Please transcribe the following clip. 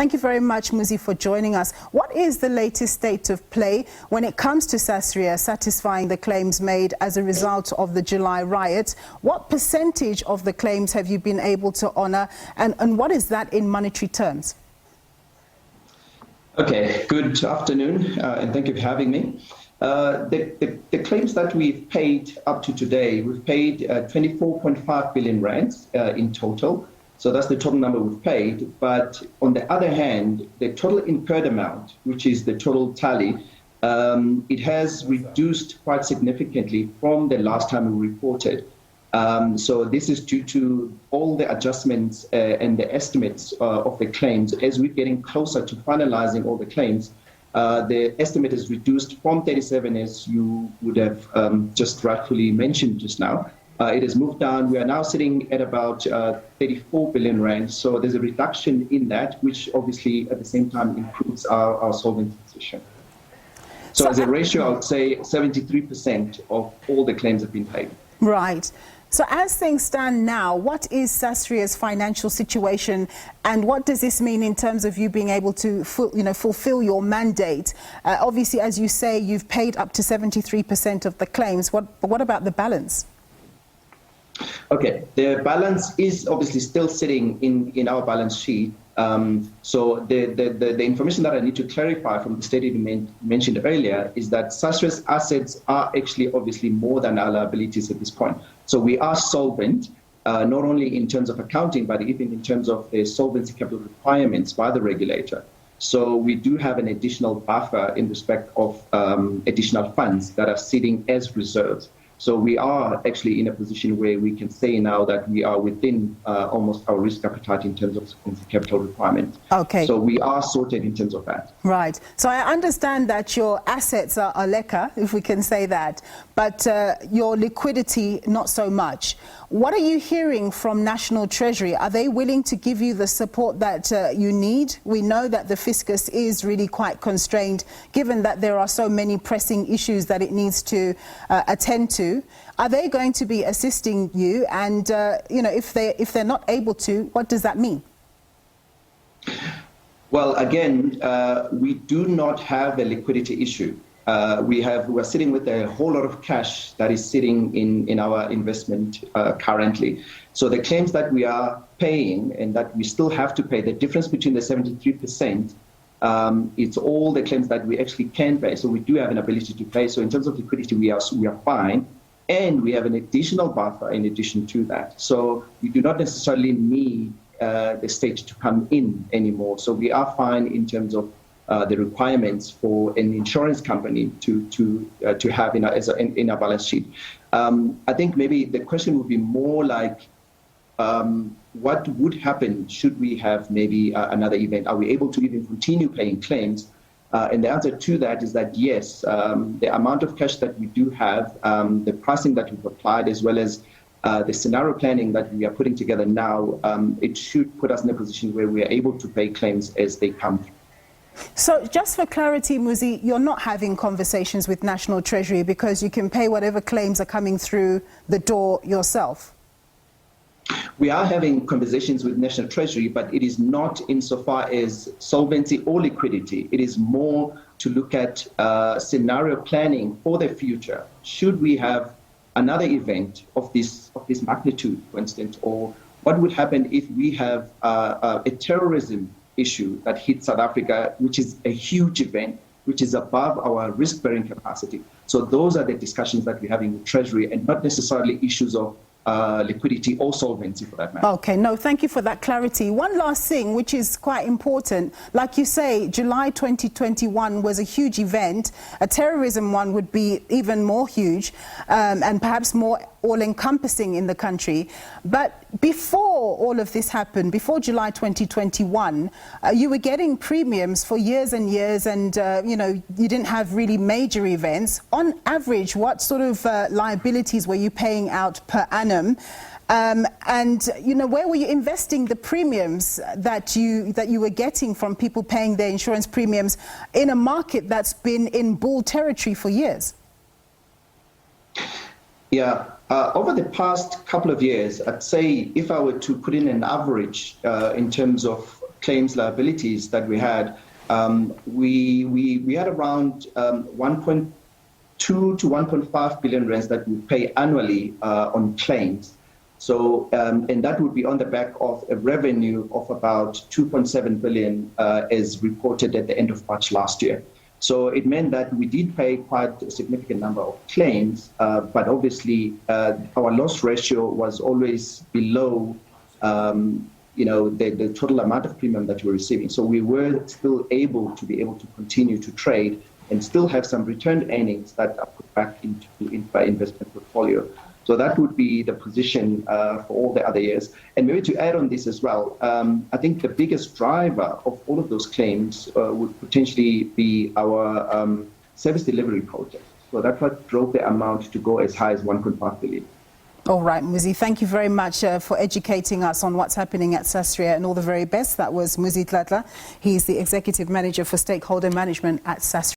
Thank you very much, Muzi, for joining us. What is the latest state of play when it comes to Sasria satisfying the claims made as a result of the July riot? What percentage of the claims have you been able to honour, and what is that in monetary terms? Okay, good afternoon, and thank you for having me. The claims that we've paid up to today, we've paid 24.5 billion rands in total. So that's the total number we've paid. But on the other hand, the total incurred amount, which is the total tally, it has reduced quite significantly from the last time we reported. So this is due to all the adjustments and the estimates of the claims. As we're getting closer to finalizing all the claims, the estimate is reduced from 37, as you would have just rightfully mentioned just now. It has moved down. We are now sitting at about 34 billion rand. So there's a reduction in that, which obviously at the same time improves our solvency position. So as a ratio, I would say 73% of all the claims have been paid. Right. So as things stand now, what is Sasria's financial situation, and what does this mean in terms of you being able to fulfill your mandate? Obviously, as you say, you've paid up to 73% of the claims. What about the balance? Okay, the balance is obviously still sitting in our balance sheet. So the information that I need to clarify from the statement mentioned earlier is that Sasria's assets are actually obviously more than our liabilities at this point. So we are solvent, not only in terms of accounting, but even in terms of the solvency capital requirements by the regulator. So we do have an additional buffer in respect of additional funds that are sitting as reserves. So we are actually in a position where we can say now that we are within almost our risk appetite in terms of capital requirement. Okay. So we are sorted in terms of that. Right. So I understand that your assets are lekker, if we can say that, but your liquidity, not so much. What are you hearing from National Treasury? Are they willing to give you the support that you need? We know that the fiscus is really quite constrained, given that there are so many pressing issues that it needs to attend to. Are they going to be assisting you? And if they're not able to, what does that mean? Well, again, we do not have a liquidity issue. We're sitting with a whole lot of cash that is sitting in our investment currently. So the claims that we are paying and that we still have to pay, the difference between the 73%, it's all the claims that we actually can pay. So we do have an ability to pay. So in terms of liquidity, we are fine. And we have an additional buffer in addition to that. So we do not necessarily need the state to come in anymore. So we are fine in terms of the requirements for an insurance company to have in our balance sheet. I think maybe the question would be more like, what would happen should we have maybe another event? Are we able to even continue paying claims? And the answer to that is that yes, the amount of cash that we do have, the pricing that we've applied, as well as the scenario planning that we are putting together now, it should put us in a position where we are able to pay claims as they come through. So just for clarity, Muzi, you're not having conversations with National Treasury because you can pay whatever claims are coming through the door yourself? We are having conversations with National Treasury, but it is not insofar as solvency or liquidity. It is more to look at scenario planning for the future. Should we have another event of this magnitude, for instance, or what would happen if we have a terrorism issue that hits South Africa, which is a huge event, which is above our risk-bearing capacity. So those are the discussions that we're having with Treasury, and not necessarily issues of liquidity or solvency for that matter. Okay, no, thank you for that clarity. One last thing, which is quite important. Like you say, July 2021 was a huge event. A terrorism one would be even more huge and perhaps more all-encompassing in the country. But before all of this happened, before July 2021, you were getting premiums for years and years, and you didn't have really major events. On average, what sort of liabilities were you paying out per annum? And where were you investing the premiums that you were getting from people paying their insurance premiums in a market that's been in bull territory for years? Yeah, over the past couple of years, I'd say if I were to put in an average in terms of claims liabilities that we had, we had around 1.2 to 1.5 billion rands that we pay annually on claims. So, and that would be on the back of a revenue of about 2.7 billion as reported at the end of March last year. So it meant that we did pay quite a significant number of claims, but obviously our loss ratio was always below the total amount of premium that we're receiving. So we were still able to continue to trade and still have some returned earnings that are put back into our investment portfolio. So that would be the position for all the other years. And maybe to add on this as well, I think the biggest driver of all of those claims would potentially be our service delivery project. So that's what drove the amount to go as high as 1.5 billion. All right, Muzi, thank you very much for educating us on what's happening at Sasria, and all the very best. That was Muzi Dladla. He's the Executive Manager for Stakeholder Management at Sasria.